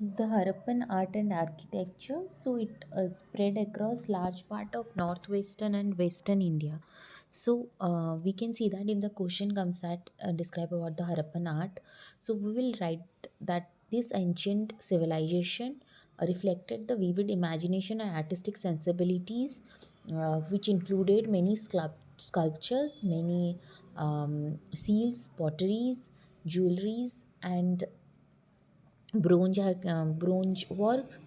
The Harappan art and architecture, so it spread across large part of northwestern and western India. So we can see that in the question comes that describe about the Harappan art. So we will write that this ancient civilization reflected the vivid imagination and artistic sensibilities, which included many sculptures, many seals, potteries, jewelries, and bronze work,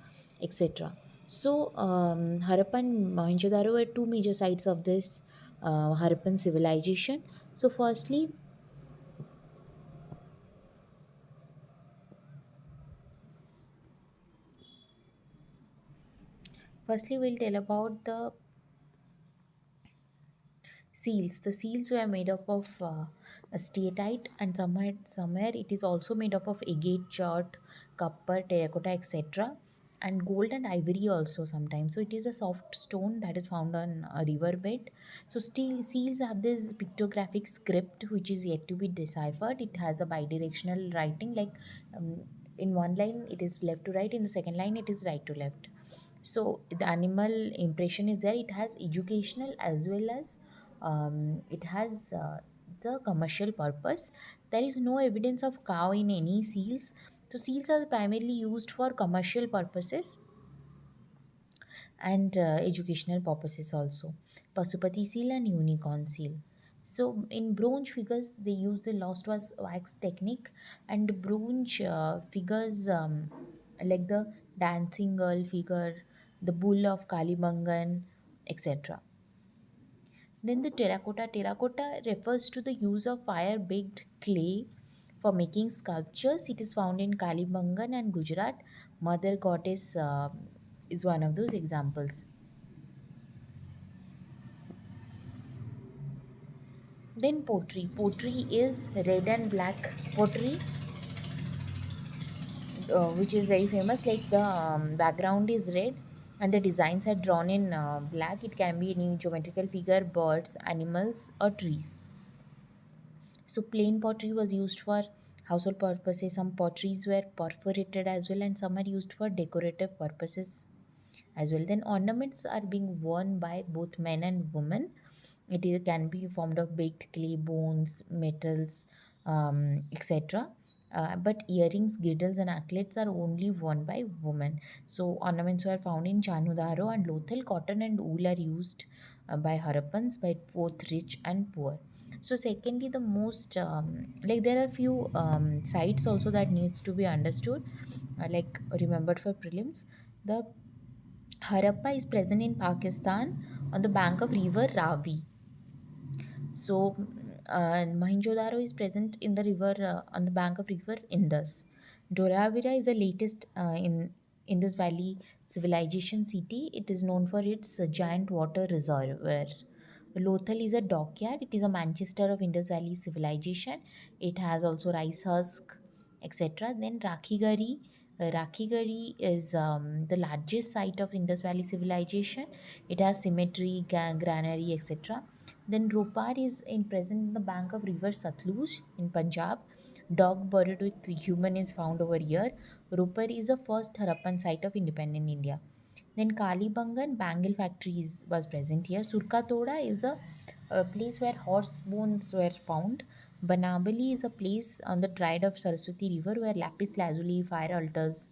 etc. So, Harappa and Mohenjo-daro were two major sites of this Harappan civilization. So, firstly, we'll tell about the seals. The seals were made up of steatite, and somewhere it is also made up of agate, chert, copper, terracotta, etc. And gold and ivory also sometimes. So it is a soft stone that is found on a riverbed. So still seals have this pictographic script which is yet to be deciphered. It has a bidirectional writing, like in one line it is left to right, in the second line it is right to left. So the animal impression is there. It has educational as well as it has the commercial purpose. There is no evidence of cow in any seals. So seals are primarily used for commercial purposes and educational purposes also. Pasupati seal and unicorn seal. So in bronze figures, they use the lost wax technique, and bronze figures like the dancing girl figure, the bull of Kalibangan, etc. Then the terracotta refers to the use of fire baked clay for making sculptures. It is found in Kalibangan and Gujarat. Mother goddess is one of those examples. Then pottery. Pottery is red and black pottery, which is very famous. Like the background is red and the designs are drawn in black. It can be any geometrical figure, birds, animals, or trees. So plain pottery was used for household purposes. Some potteries were perforated as well, and some are used for decorative purposes as well. Then ornaments are being worn by both men and women. Can be formed of baked clay, bones, metals, etc. But earrings, girdles, and anklets are only worn by women. So ornaments were found in Chanudaro and Lothal. Cotton and wool are used by Harappans, by both rich and poor. So secondly, the most like there are few sites also that needs to be understood, like remembered for prelims. The Harappa is present in Pakistan on the bank of river Ravi. So Mohenjo-daro is present in the river on the bank of river Indus. Dhoravira is the latest in Indus Valley civilization city. It is known for its giant water reservoirs. Lothal is a dockyard. It is a Manchester of Indus Valley civilization. It has also rice husk, etc. Then Rakhigari. Rakhigari is the largest site of Indus Valley civilization. It has cemetery, granary, etc. Then Ropar is in present in the bank of river Satluj in Punjab. Dog buried with human is found over here. Ropar is the first Harappan site of independent India. Then Kalibangan bangle factories was present here. Surkatoda is a place where horse bones were found. Banabali is a place on the dried of Saraswati river where lapis lazuli, fire altars,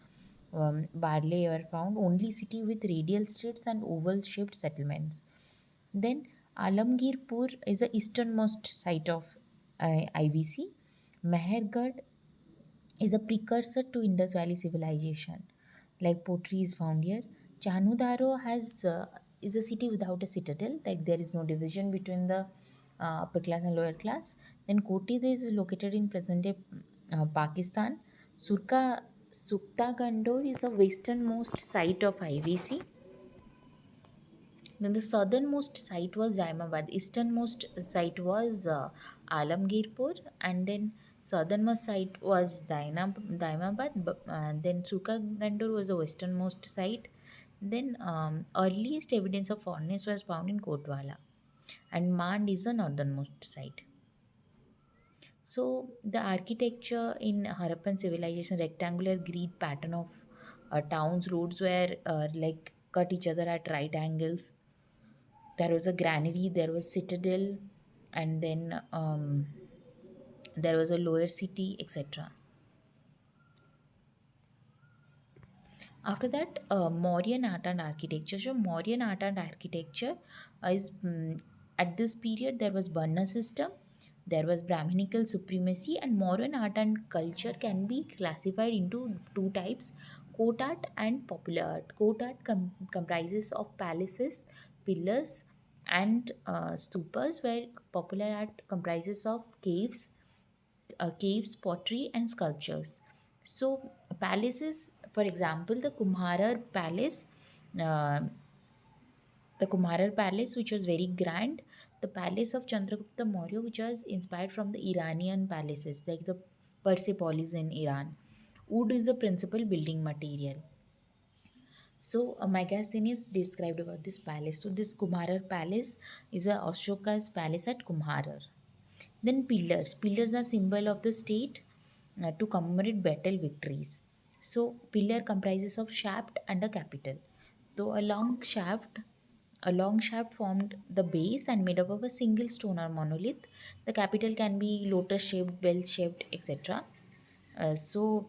barley were found. Only city with radial streets and oval shaped settlements. Then Alamgirpur is the easternmost site of IVC. Mehergarh is a precursor to Indus Valley civilization. Like pottery is found here. Chanudaro has is a city without a citadel. Like there is no division between the upper class and lower class. Then Koti is located in present day Pakistan. Sukta Gandor is the westernmost site of IVC. Then the southernmost site was Jaimabad, easternmost site was Alamgirpur, and then southernmost site was Daimabad. Then Sukagandur was the westernmost site. Then earliest evidence of furnace was found in Kotwala, and Mand is the northernmost site. So the architecture in Harappan civilization, rectangular grid pattern of Towns roads were like cut each other at right angles. There was a granary, there was citadel, and then there was a lower city, etc. After that, Mauryan art and architecture. So Mauryan art and architecture is at this period there was Varna system, there was Brahminical supremacy, and Mauryan art and culture can be classified into two types: court art and popular art. Court art comprises of palaces, pillars, and stupas, where popular art comprises of caves, pottery, and sculptures. So, palaces, for example, uh, the Kumharar Palace, which was very grand, the palace of Chandragupta Maurya, which was inspired from the Iranian palaces, like the Persepolis in Iran. Wood is the principal building material. So, Megasthenes described about this palace. So, this Kumharar Palace is a Ashoka's palace at Kumharar. Then pillars. Pillars are symbol of the state to commemorate battle victories. So pillar comprises of shaft and a capital. Though a long shaft formed the base and made up of a single stone or monolith. The capital can be lotus shaped, bell shaped, etc. So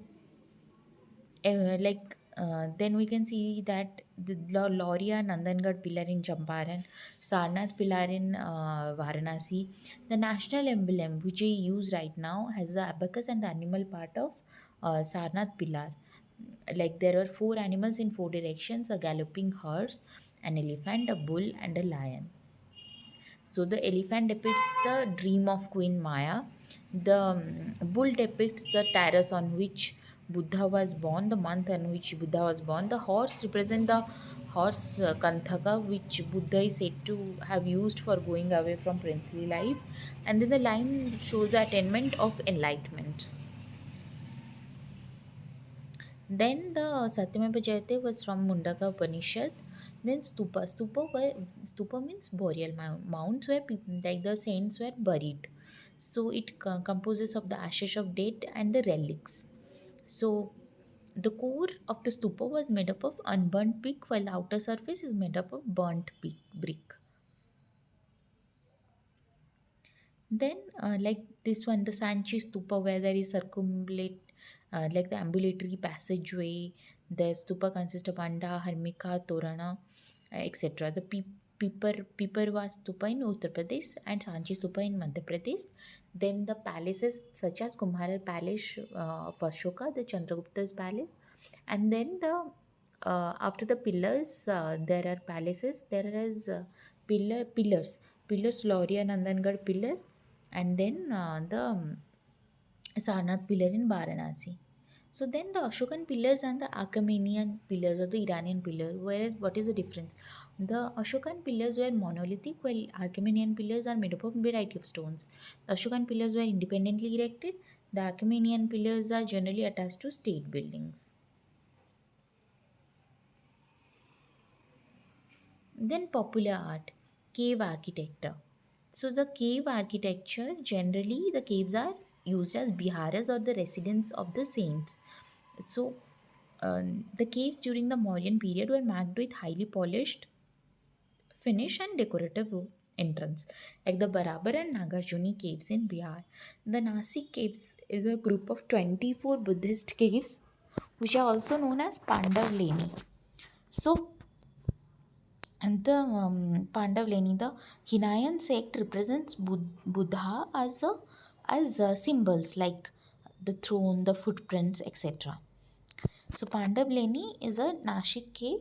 then we can see that the Lauria Nandangad pillar in Champaran, Sarnath pillar in Varanasi. The national emblem which we use right now has the abacus and the animal part of Sarnath pillar. Like there are four animals in four directions: a galloping horse, an elephant, a bull, and a lion. So the elephant depicts the dream of Queen Maya. The bull depicts the terrace on which Buddha was born, the month on which Buddha was born. The horse represents the horse Kanthaka, which Buddha is said to have used for going away from princely life. And then the lion shows the attainment of enlightenment. Then the Satyameva Jayate was from Mundaka Upanishad. Then stupa. Stupa means burial mounds where people like the saints were buried. So it composes of the ashes of dead and the relics. So the core of the stupa was made up of unburnt brick, while the outer surface is made up of burnt brick. Then, like this one, the Sanchi Stupa, where there is like the ambulatory passageway. The stupa consists of Anda, Harmika, Torana, etc. The Piparwa Stupa in Uttar Pradesh and Sanchi Stupa in Madhya Pradesh. Then the palaces such as Kumharar Palace of Ashoka, the Chandragupta's palace, and then the after the pillars, there are palaces. There is pillars, Lauria Nandangad pillar, and then the Sarnath pillar in Varanasi. So then the Ashokan pillars and the Achaemenian pillars or the Iranian pillar, where what is the difference? The Ashokan pillars were monolithic, while Achaemenian pillars are made up of variety of stones. The Ashokan pillars were independently erected. The Achaemenian pillars are generally attached to state buildings. Then popular art, cave architecture. So the cave architecture, generally the caves are used as biharas or the residence of the saints. So the caves during the Mauryan period were marked with highly polished finish and decorative entrance, like the Barabar and Nagarjuni caves in Bihar. The Nasik caves is a group of 24 Buddhist caves, which are also known as Pandav Leni. So and the Pandavleni, the Hinayan sect represents Buddha as symbols like the throne, the footprints, etc. So Pandavleni is a Nashik cave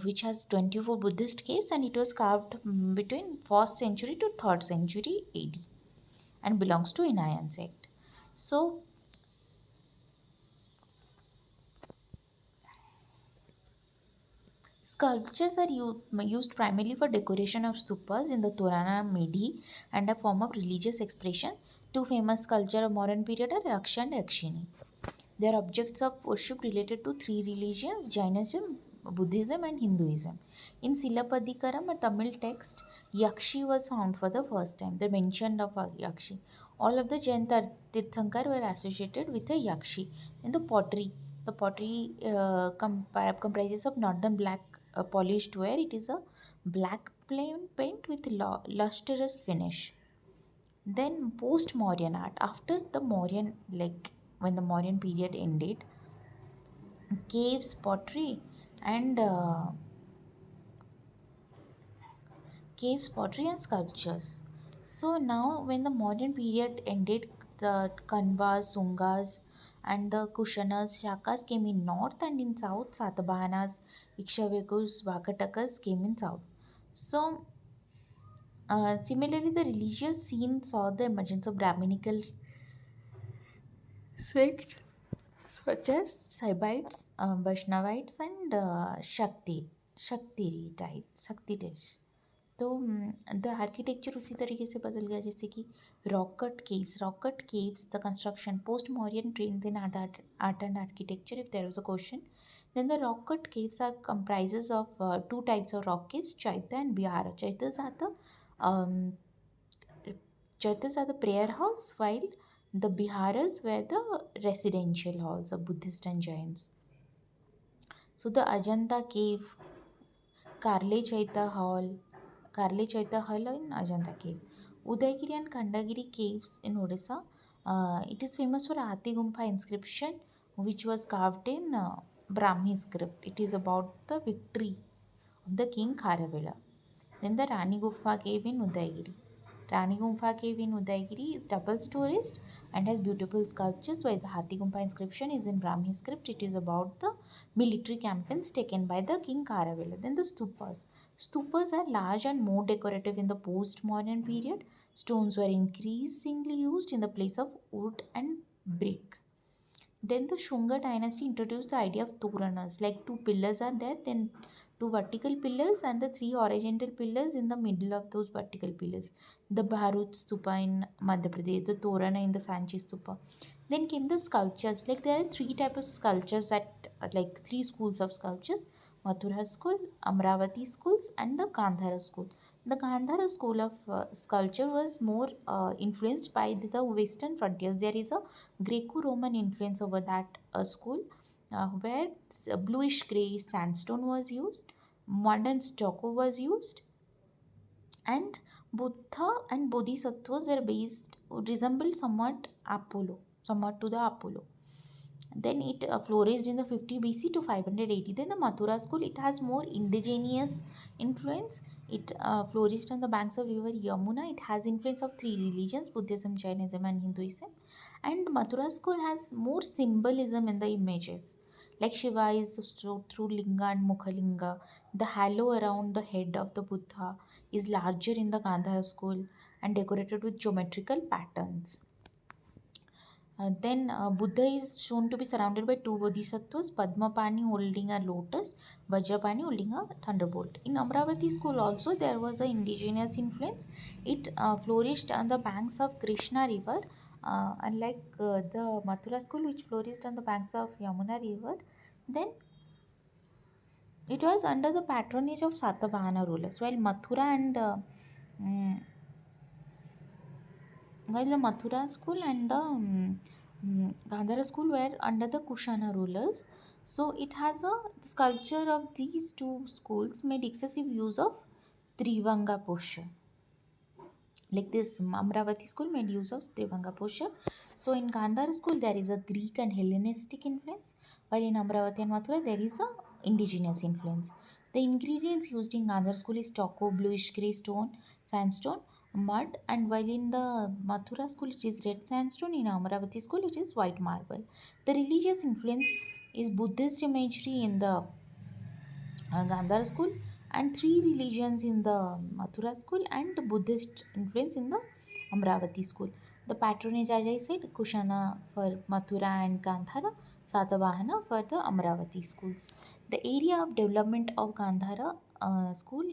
which has 24 Buddhist caves, and it was carved between 1st century to 3rd century AD and belongs to Hinayan sect. So sculptures are used primarily for decoration of stupas in the Torana Medhi and a form of religious expression. Two famous sculptures of modern period are Yaksha and Yakshini. They are objects of worship related to three religions: Jainism, Buddhism, and Hinduism. In Silapadikaram, a Tamil text, Yakshi was found for the first time. The mention of Yakshi. All of the Jain Tirthankar were associated with a Yakshi. In the pottery, The pottery comprises of northern black polished ware. It is a black plain paint with lustrous finish. Then post Mauryan art. After the Mauryan, like when the Mauryan period ended, caves, pottery, and sculptures. So now, when the modern period ended, the Kanvas, Sungas, and the Kushanas, Shakas came in north, and in south, Satavahanas, Ikshavekus, Vakatakas came in south. So, similarly, the religious scene saw the emergence of Brahminical sects such as Saibites, Vaishnavites, and Shaktirites. तो the architecture उसी तरीके से बदल गया जैसे कि rock cut caves the construction post Mauryan trend in art and architecture if there was a question then the rock cut caves are comprises of two types of rock caves, chaita and vihara. Um, chaitas are the prayer house, while the biharas were the residential halls of buddhist and jains. So the ajanta cave, Karle Chaita Hall, in Ajanta Cave. Udaygiri and Khandagiri caves in Odisha. It is famous for Ati Gumpha inscription, which was carved in Brahmi script. It is about the victory of the king Kharavela. Then the Rani Gumpha cave in Udaygiri. Rani Gumpha cave in Udaygiri is double storaged and has beautiful sculptures, while the Hathi Gumpha inscription is in Brahmi script. It is about the military campaigns taken by the king Karavela. Then the stupas. Stupas are large and more decorative in the post-modern period. Stones were increasingly used in the place of wood and brick. Then the Shunga dynasty introduced the idea of Toranas, like two pillars are there, then two vertical pillars and the three horizontal pillars in the middle of those vertical pillars. The Bharut Stupa in Madhya Pradesh, the Torana in the Sanchi Stupa. Then came the sculptures, like there are three types of sculptures like three schools of sculptures: Mathura school, Amravati schools, and the Gandhara school. The Gandhara school of sculpture was more influenced by the Western frontiers. There is a Greco-Roman influence over that school, where bluish gray sandstone was used, modern stucco was used, and Buddha and Bodhisattvas were based resembled somewhat to the Apollo. Then it flourished in the 50 BC to 580. Then the Mathura school, it has more indigenous influence. It flourished on the banks of river Yamuna. It has influence of three religions: Buddhism, Jainism, and Hinduism. And Mathura school has more symbolism in the images. Like Shiva is through Linga and Mukhalinga. The halo around the head of the Buddha is larger in the Gandhara school and decorated with geometrical patterns. Then Buddha is shown to be surrounded by two bodhisattvas, Padmapani holding a lotus, Vajrapani holding a thunderbolt. In Amravati school also there was an indigenous influence. It flourished on the banks of Krishna river, unlike the Mathura school which flourished on the banks of Yamuna river. Then it was under the patronage of Satavahana rulers, while mm, the Mathura school and the Gandhara school were under the Kushana rulers. So it has the sculpture of these two schools made excessive use of Trivanga posture. Like this Amravati school made use of Trivanga posture. So in Gandhara school there is a Greek and Hellenistic influence, while in Amravati and Mathura there is a indigenous influence. The ingredients used in Gandhara school is stucco, bluish grey stone, sandstone, mud, and while in the Mathura school it is red sandstone, in Amravati school it is white marble. The religious influence is Buddhist imagery in the Gandhara school, and three religions in the Mathura school, and Buddhist influence in the Amravati school. The patronage, as I said, Kushana for Mathura and Gandhara, Satavahana for the Amravati schools. The area of development of Gandhara school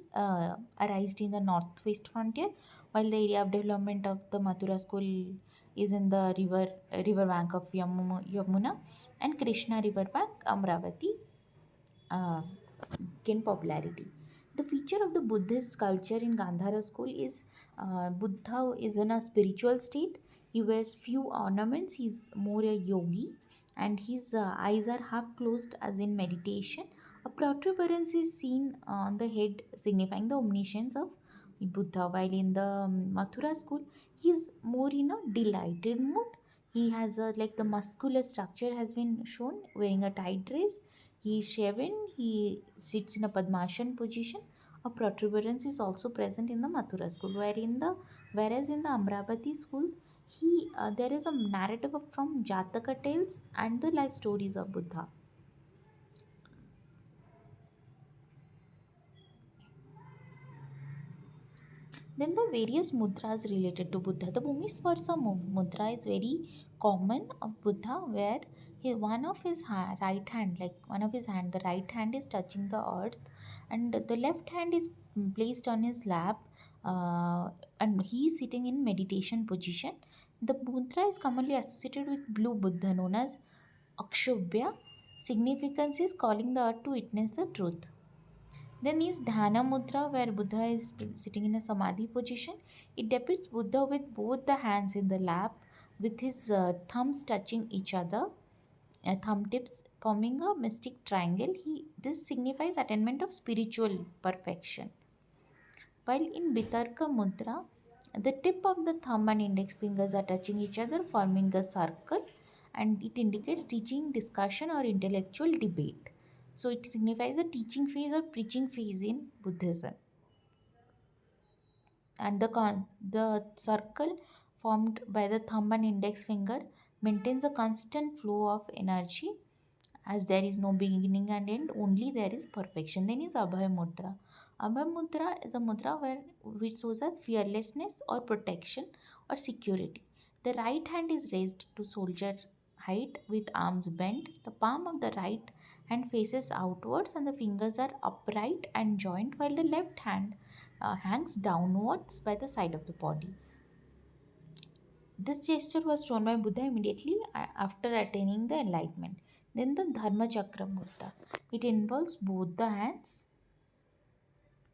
arisen in the northwest frontier, while the area of development of the Mathura school is in the river bank of Yamuna and Krishna river bank, Amravati. Uh, Gain popularity. The feature of the Buddhist sculpture in Gandhara school is Buddha is in a spiritual state. He wears few ornaments. He's more a yogi, and his eyes are half closed as in meditation. A protuberance is seen on the head, signifying the omniscience of Buddha. While in the Mathura school, he is more in a delighted mood. He has a like the muscular structure has been shown, wearing a tight dress. He is shaven. He sits in a Padmashan position. A protuberance is also present in the Mathura school, whereas in the Amravati school, there is a narrative from Jataka tales and the life stories of Buddha. Then the various mudras related to Buddha. The Bhumisparsa mudra is very common of Buddha, where right hand, like one of his hand, the right hand is touching the earth, and the left hand is placed on his lap, uh, and he is sitting in meditation position. The mudra is commonly associated with blue Buddha, known as Akshobhya. Significance is calling the earth to witness the truth. Then is Dhyana Mudra, where Buddha is sitting in a Samadhi position. It depicts Buddha with both the hands in the lap, with his thumbs touching each other, thumb tips forming a mystic triangle. This signifies attainment of spiritual perfection. While in Vitarka Mudra, the tip of the thumb and index fingers are touching each other, forming a circle, and it indicates teaching, discussion, or intellectual debate. So, it signifies a teaching phase or preaching phase in Buddhism. And the circle formed by the thumb and index finger maintains a constant flow of energy, as there is no beginning and end, only there is perfection. Then is Abhay Mudra. Abhay Mudra is a mudra which shows as fearlessness or protection or security. The right hand is raised to soldier height with arms bent. The palm of the right hand faces outwards and the fingers are upright and joined, while the left hand hangs downwards by the side of the body. This gesture was shown by Buddha immediately after attaining the enlightenment. Then the Dharma Chakra Mudra. It involves both the hands,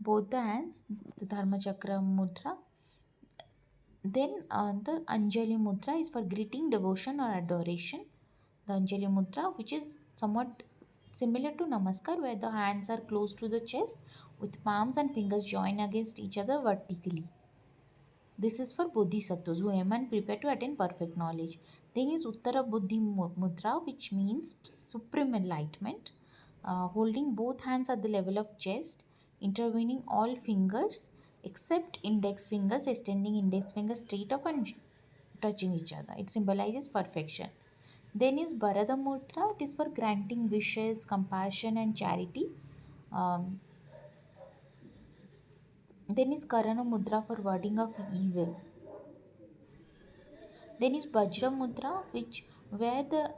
the Dharma Chakra Mudra. Then the Anjali Mudra is for greeting, devotion, or adoration. The Anjali Mudra, which is somewhat similar to Namaskar, where the hands are close to the chest with palms and fingers joined against each other vertically. This is for bodhisattvas who aim and prepare to attain perfect knowledge. Then is Uttara Buddhi Mudra, which means supreme enlightenment, holding both hands at the level of chest, intervening all fingers except index fingers, extending index fingers straight up and touching each other. It symbolizes perfection. Then is Bharata Mudra. It is for granting wishes, compassion, and charity. Um, then is Karana Mudra for warding off evil. Then is Vajra Mudra, which where the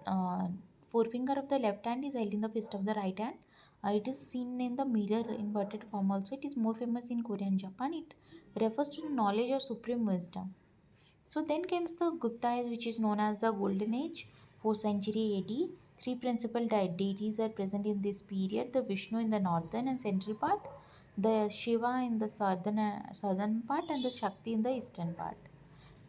uh, forefinger of the left hand is held in the fist of the right hand. It is seen in the mirror inverted form also. It is more famous in Korea and Japan. It refers to the knowledge or supreme wisdom. So then comes the Gupta age, which is known as the Golden Age, 4th century AD. Three principal deities are present in this period: the Vishnu in the northern and central part, the Shiva in the southern part, and the Shakti in the eastern part.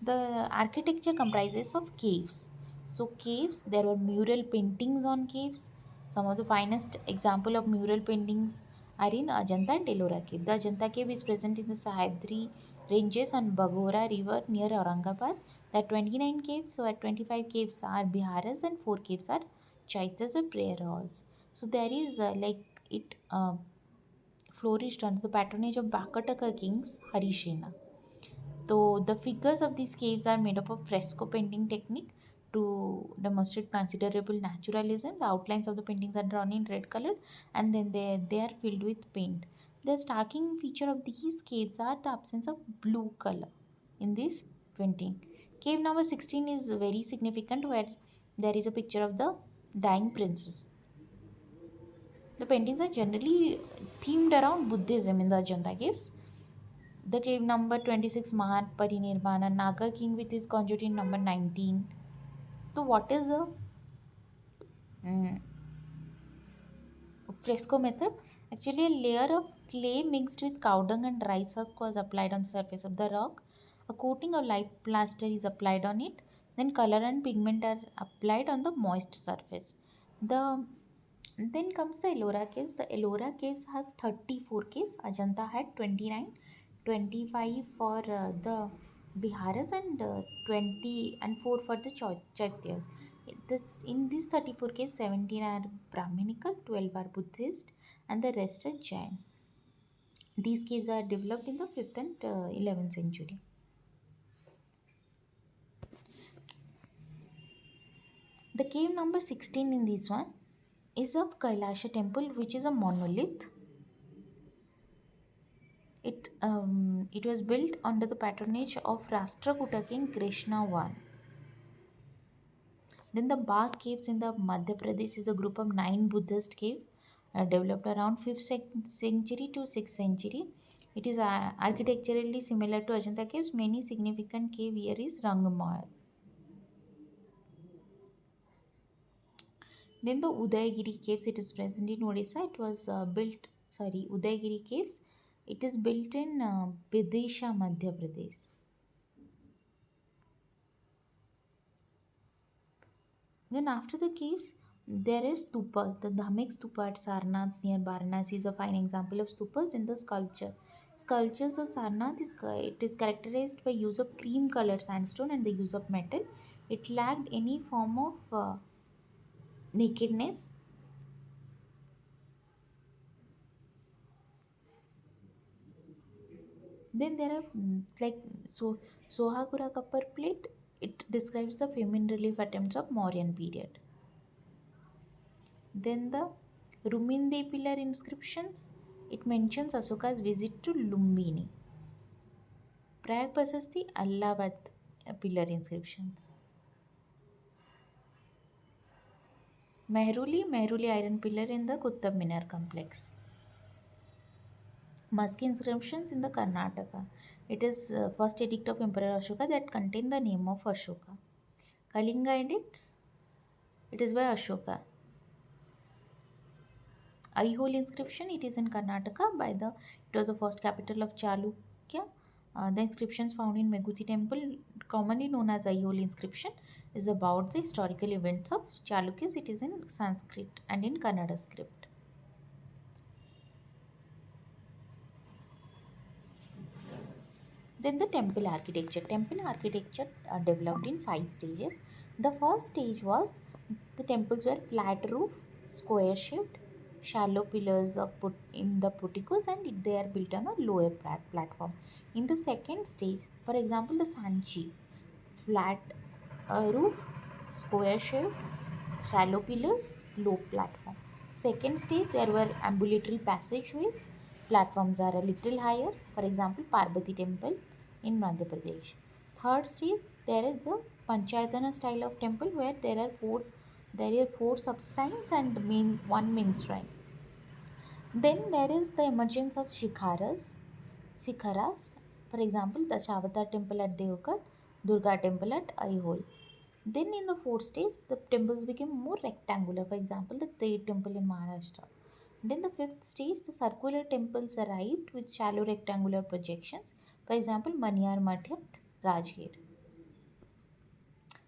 The architecture comprises of caves. So caves, there were mural paintings on caves. Some of the finest example of mural paintings are in Ajanta and Ellora cave. The Ajanta cave is present in the Sahyadri ranges on Bagora river near Aurangabad. There are 29 caves, so at 25 caves are biharas and 4 caves are chaitas or prayer halls. So there is it flourished under the patronage of Bakataka kings Harishena. So the figures of these caves are made up of fresco painting technique to demonstrate considerable naturalism. The outlines of the paintings are drawn in red color and then they are filled with paint. The striking feature of these caves are the absence of blue color in this painting. Cave number 16 is very significant, where there is a picture of the dying princess. The paintings are generally themed around Buddhism in the Ajanta caves. The cave number 26, Mahat Parinirvana, Naga King with his conjuring number 19. So, what is the mm, fresco method? Actually, a layer of clay mixed with cow dung and rice husk was applied on the surface of the rock. A coating of light plaster is applied on it. Then color and pigment are applied on the moist surface. The Then comes the Ellora caves. The Ellora caves have 34 caves. Ajanta had 29, 25 for the Biharas, and 20 and 4 for the Chaityas. In these 34 caves, 17 are Brahminical, 12 are Buddhist, and the rest are Jain. These caves are developed in the 5th and 11th century. The cave number 16 in this one is of Kailasha temple, which is a monolith. It was built under the patronage of Rashtrakuta King Krishna I. Then the Bagh caves in the Madhya Pradesh is a group of 9 Buddhist caves developed around 5th century to 6th century. It is architecturally similar to Ajanta caves. Many significant cave here is Rangamayal. Then the Udayagiri caves, it is present in Odisha. It was Udayagiri caves. It is built in Vidisha, Madhya Pradesh. Then after the caves, there is stupas. The Dhamek stupa at Sarnath near Varanasi is a fine example of stupas in the sculpture. Sculptures of Sarnath it is characterized by use of cream colored sandstone and the use of metal. It lacked any form of nakedness. Then there are Sohagura copper plate. It describes the feminine relief attempts of Mauryan period. Then the Ruminde pillar inscriptions. It mentions Asoka's visit to Lumbini. Prague possesses the Allahabad pillar inscriptions. Mehruli iron pillar in the Qutub Minar complex. Musk inscriptions in the Karnataka. It is first edict of Emperor Ashoka that contain the name of Ashoka. Kalinga edicts. It is by Ashoka. Aihole inscription. It is in Karnataka by the. It was the first capital of Chalukya. The inscriptions found in Meguti temple, commonly known as Aihole inscription, is about the historical events of Chalukyas. It is in Sanskrit and in Kannada script. Then the temple architecture. Temple architecture developed in 5 stages. The first stage was the temples were flat roof, square shaped, shallow pillars of put in the porticos, and they are built on a lower platform. In the second stage, for example, the Sanchi, flat roof, square shaped, shallow pillars, low platform. Second stage, there were ambulatory passageways. Platforms are a little higher. For example, Parvati temple in Madhya Pradesh. Third stage, there is the Panchayatana style of temple where there are four sub shrines and one main shrine. Then there is the emergence of Shikharas. For example, the Shavata temple at Devgarh, Durga temple at Aihole. Then in the fourth stage, the temples became more rectangular. For example, the Thay temple in Maharashtra. Then the fifth stage, the circular temples arrived with shallow rectangular projections. For example, Manyar Math at Rajgir.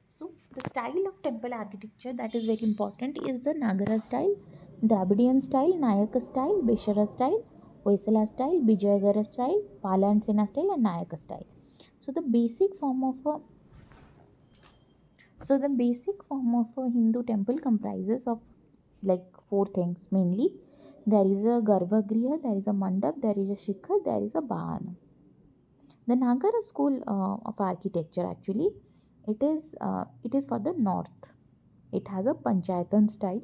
So the style of temple architecture that is very important is the Nagara style, Dravidian style, Nayaka style, Beshara style, Hoysala style, Bijayagara style, Pala and Sena style, and Nayaka style. So the basic form of a Hindu temple comprises of like four things mainly. There is a Garbhagriha, there is a Mandap, there is a Shikhar, there is a Bahana. The Nagara school of architecture actually it is for the north. It has a Panchayatan style.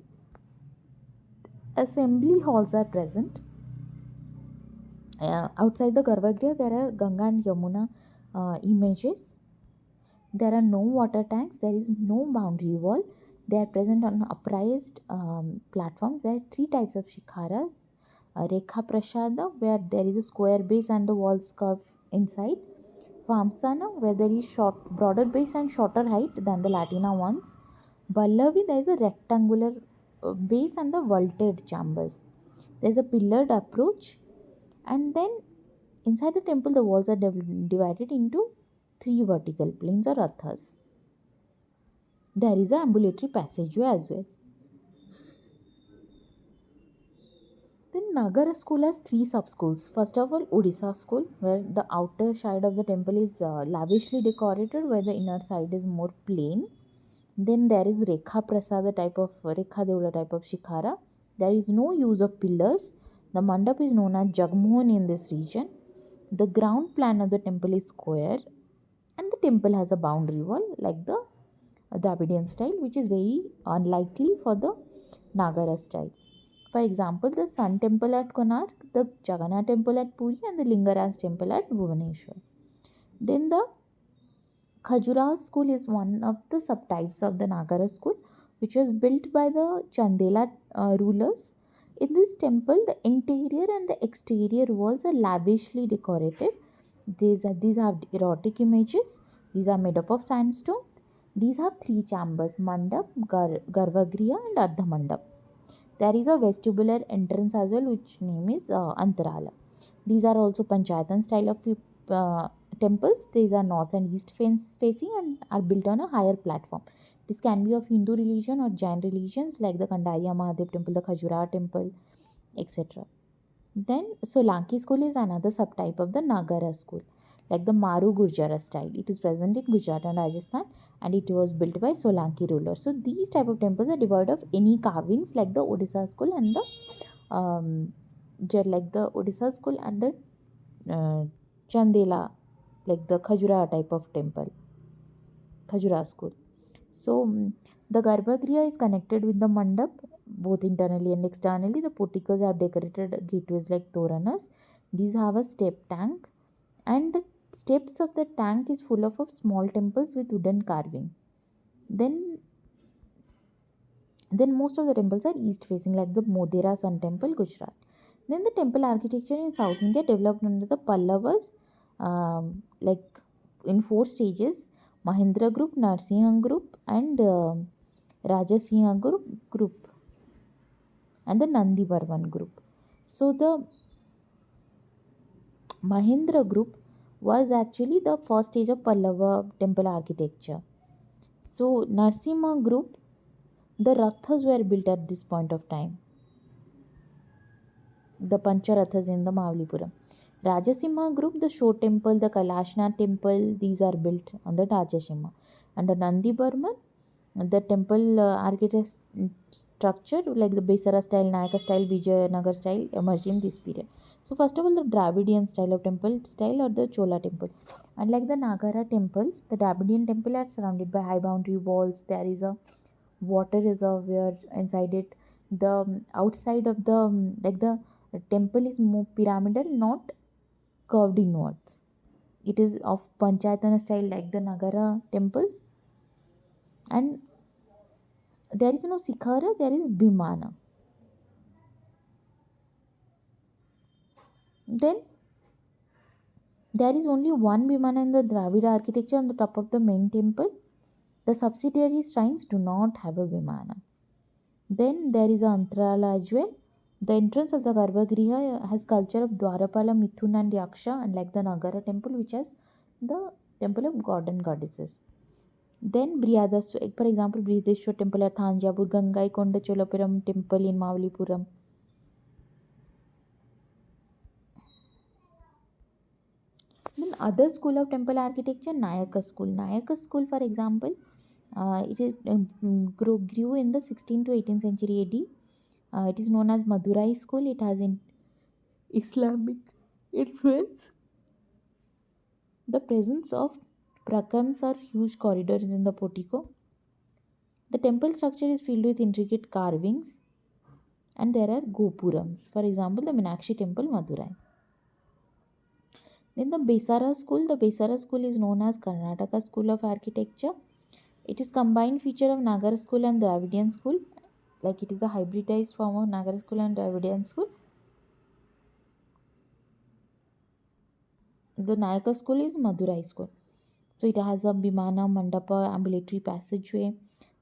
Assembly halls are present. Outside the Garbhagriha, there are Ganga and Yamuna images. There are no water tanks. There is no boundary wall. They are present on upraised platforms. There are three types of shikharas. Rekha Prashada, where there is a square base and the walls curve inside. Vamsana, where there is broader base and shorter height than the Latina ones. Ballavi, there is a rectangular base and the vaulted chambers. There is a pillared approach, and then inside the temple, the walls are divided into three vertical planes or rathas. There is an ambulatory passageway as well. Then Nagara school has three sub-schools. First of all, Odisha school, where the outer side of the temple is lavishly decorated, where the inner side is more plain. Then there is Rekha Devula type of Shikhara. There is no use of pillars. The mandap is known as Jagmohan in this region. The ground plan of the temple is square, and the temple has a boundary wall like the Dravidian style, which is very unlikely for the Nagara style. For example, the Sun Temple at Konark, the Jagannath Temple at Puri, and the Lingaraj Temple at Bhubaneswar. Then the Khajuraho school is one of the subtypes of the Nagara school, which was built by the Chandela rulers. In this temple, the interior and the exterior walls are lavishly decorated. These have erotic images. These are made up of sandstone. These have three chambers: Mandap, Garvagriha, and Ardha Mandap. There is a vestibular entrance as well, which name is Antarala. These are also Panchayatan style of temples. These are north and east facing and are built on a higher platform. This can be of Hindu religion or Jain religions like the Kandariya Mahadev temple, the Khajuraho temple, etc. Then Solanki school is another subtype of the Nagara school, like the Maru Gurjara style. It is present in Gujarat and Rajasthan, and it was built by Solanki rulers. So these type of temples are devoid of any carvings, like the Odisha school and the Odisha school and the Chandela, like the Khajuraho type of temple, Khajuraho school. So the Garbhagriha is connected with the mandap both internally and externally. The porticos have decorated gateways like toranas. These have a step tank, and the steps of the tank is full of small temples with wooden carving. Then most of the temples are east facing, like the Modhera Sun Temple, Gujarat. Then the temple architecture in South India developed under the Pallavas, like in four stages: Mahendra group, Narsingham group, and Rajasingha group, and the Nandi Varman group. So the Mahendra group was actually the first stage of Pallava temple architecture. So Narsimha group, the Rathas were built at this point of time, the Pancharathas in the Mavalipuram. Rajasimha group, the Show temple, the Kalashna temple, these are built on the Rajasimha. And the Nandi Burman, the temple architect structure like the Besara style, Nayaka style, Vijayanagar style emerged in this period. So first of all, the Dravidian style of temple style or the Chola temple. Unlike the Nagara temples, the Dravidian temple are surrounded by high boundary walls. There is a water reservoir inside it. The outside of the like the temple is more pyramidal, not curved inwards. It is of Panchayatana style like the Nagara temples, and there is no Sikhara, there is Bhimana. Then there is only one Bhimana in the Dravida architecture on the top of the main temple. The subsidiary shrines do not have a Bhimana. Then there is a Antarala as well. The entrance of the Garbhagriha has sculpture of Dwarapala, Mithun and Yaksha, unlike the Nagara temple which has the temple of god and goddesses. Then for example, Brihadeshwar temple at Thanjavur, Gangaikonda Cholapuram temple in Mavalipuram. Then other school of temple architecture, Nayaka school. Nayaka school, for example, it is grew in the 16th to 18th century AD. It is known as Madurai school. It has an Islamic influence. The presence of prakams or huge corridors in the portico. The temple structure is filled with intricate carvings, and there are gopurams. For example, the Meenakshi temple, Madurai. Then the Besara school is known as Karnataka school of architecture. It is combined feature of Nagara school and Dravidian school. Like it is a hybridized form of Nagara school and Dravidian school. The Nayaka school is Madurai school. So it has a Bhimana, Mandapa, ambulatory passageway.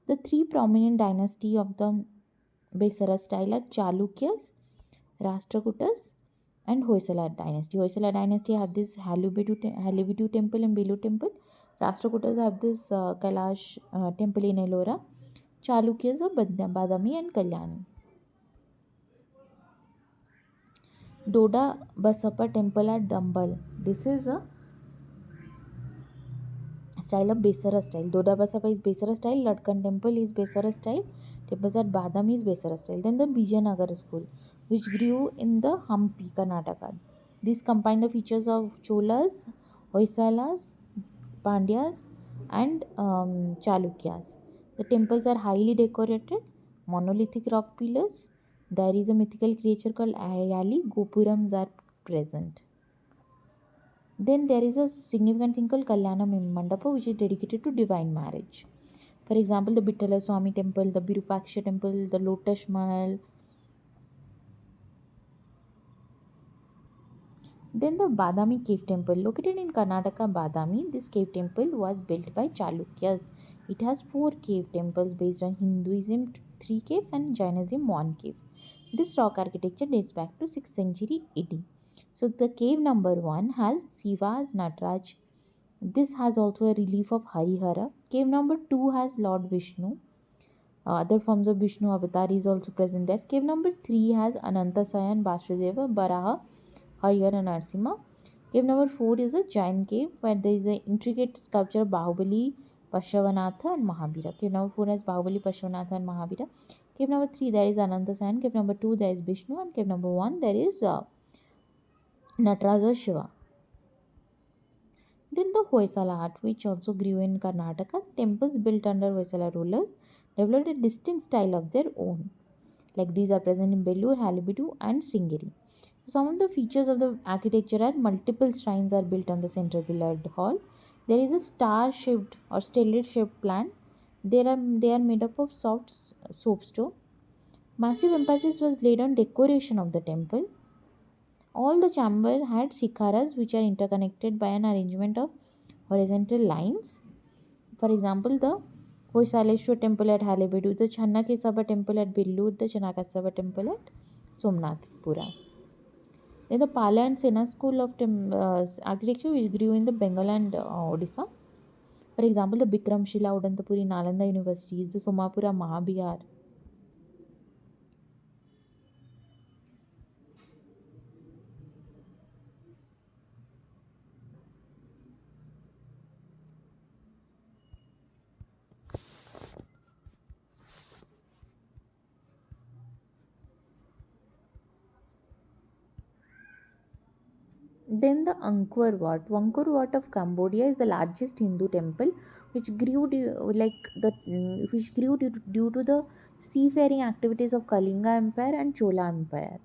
The three prominent dynasty of the Besara style are Chalukyas, Rashtrakutas, and Hoysala dynasty. Hoysala dynasty have this Halebidu temple and Belu temple. Rashtrakutas have this Kailash temple in Ellora. Chalukyas of Badami and Kalyani. Doda Basappa temple at Dambal. This is a style of Besara style. Doda Basappa is Besara style. Latkan temple is Besara style. Temples at Badam is Besara style. Then the Bijayanagar school, which grew in the Hampi, Karnataka. These combine the features of Cholas, Hoysalas, Pandyas, and Chalukyas. The temples are highly decorated, monolithic rock pillars. There is a mythical creature called Ayali. Gopurams are present. Then there is a significant thing called Kalyana Mandapa, which is dedicated to divine marriage. For example, the Bittala Swami temple, the Virupaksha temple, the Lotus Mahal. Then the Badami cave temple, located in Karnataka, Badami. This cave temple was built by Chalukyas. It has four cave temples based on Hinduism, three caves, and Jainism, one cave. This rock architecture dates back to 6th century AD. So the cave number 1 has Siva's Nataraj. This has also a relief of Harihara. Cave number 2 has Lord Vishnu. Other forms of Vishnu avatar is also present there. Cave number 3 has Anantasayan, Vasudeva, Baraha, Harihara, and Narsimha. Cave number 4 is a giant cave where there is an intricate sculpture of Bahubali, Pashvanatha, and Mahabira. Cave number 4 has Bahubali, Pashvanatha, and Mahabira. Cave number 3 there is Anantasayan. Cave number 2 there is Vishnu. And cave number 1 there is Nataraja Shiva. Then the Hoysala art, which also grew in Karnataka, temples built under Hoysala rulers developed a distinct style of their own. Like these are present in Bellur, Halebeedu, and Sringeri. Some of the features of the architecture are multiple shrines are built on the central pillared hall. There is a star-shaped or stellar-shaped plan. They are made up of soft soapstone. Massive emphasis was laid on decoration of the temple. All the chambers had shikharas which are interconnected by an arrangement of horizontal lines. For example, the Hoysaleshwar temple at Halebeedu, the Channakesaba temple at Billur, the Channakesaba temple at Somnathpura. Then the Pala and Sena school of architecture which grew in the Bengal and Odisha. For example, the Bikramshila Udantapuri Nalanda universities, the Somapura Mahabihar. Then the Angkor Wat. Angkor Wat of Cambodia is the largest Hindu temple, which grew due to the seafaring activities of Kalinga Empire and Chola Empire.